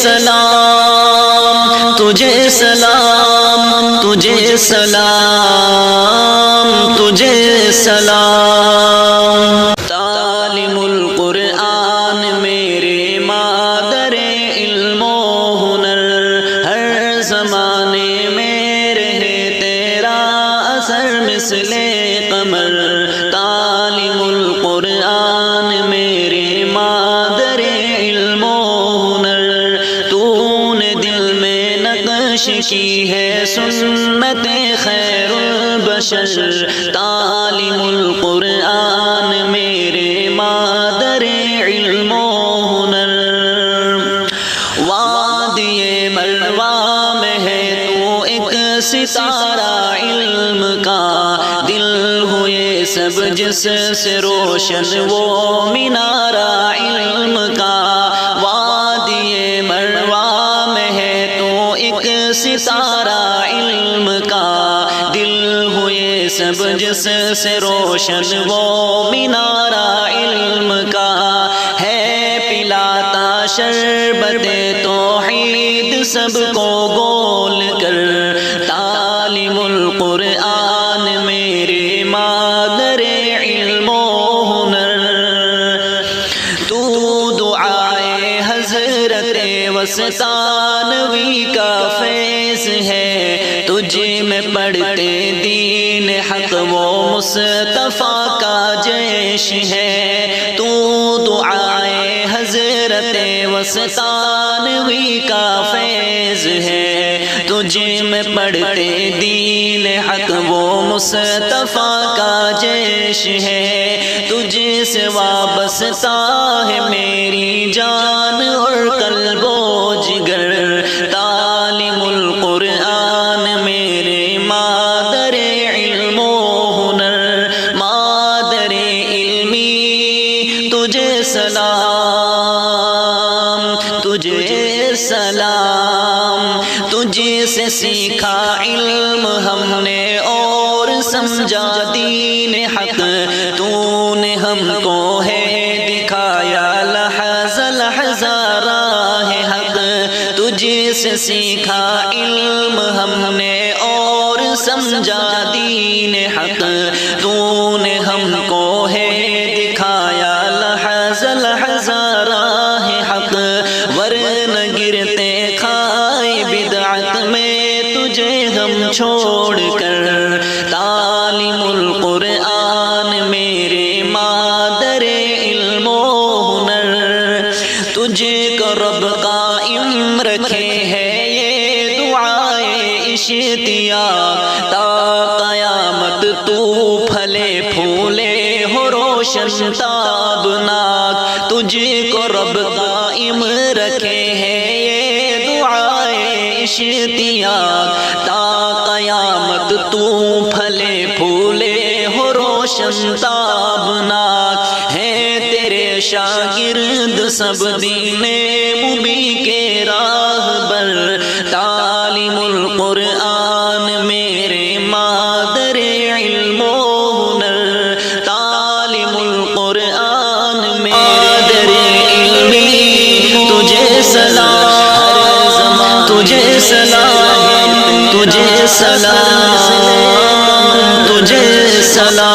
سلام تجھے سلام تجھے سلام تجھے سلام تعلیم القرآن میرے مادر علم و ہنر ہر زمانے میں رہے تیرا اثر مثل قمر تعلیم القرآن میرے مادر علم و ہنر تو نے دل میں نقش کی ہے سنت خیر البشر تعلیم القرآن میرے مادر علم و ہنر وادی مروہ میں ہے تو ایک ستارہ علم کا دل ہوئے سب جس سے روشن وہ مینارہ علم کا وادی مروہ میں ہے تو ایک ستارہ علم کا دل ہوئے سب جس سے روشن وہ مینارہ علم کا ہے پلاتا شربت توحید سب کو گول کر تعلیم القرآن میرے مادر علم و ہنر تو دعائے حضرت وسطانوی کا فیض ہے تجھ میں پڑھتے دین حق وہ مصطفیٰ کا جیش ہے تو دعائے حضرت وسطانوی کا فیض ہے تجھ میں پڑھتے دین حق وہ مصطفیٰ کا جیش ہے تجھ سے وابستہ ہے میری جان اور قلب و جگر تعلیم القرآن میرے مادر علم و ہنر مادر علمی تجھے سلام تجھے سلام تجھے سے سیکھا علم ہم نے اور سمجھا دین حق تو نے ہم کو ہے دکھایا لحظہ لحظہ راہ حق تجھے سے سیکھا علم ہم نے اور سمجھا دین حق تو نے ہم کو ہے دکھایا لحظہ لحظہ راہ حق ورنہ گرتے کھائے بدعت میں تجھے ہم چھوڑ کر تعلیم القرآن میرے مادر علم و ہنر تجھے کو رب قائم رکھے ہے یہ دعائے اشتیاق تا قیامت تو پھلے پھولے ہو روشن تابناک تجھے کو رب قائم رکھے ہے یہ دعائے اشتیاق تا قیامت تو پھلے پھولے ہو روشن تابناک ہے تیرے شاگرد سب دین مبی کے راہ بر تعلیم القرآن میرے مادر علم و ہنر تعلیم القرآن مادر علمی تجھے سلام تجھے سلام تجھے سلام تجھے سلام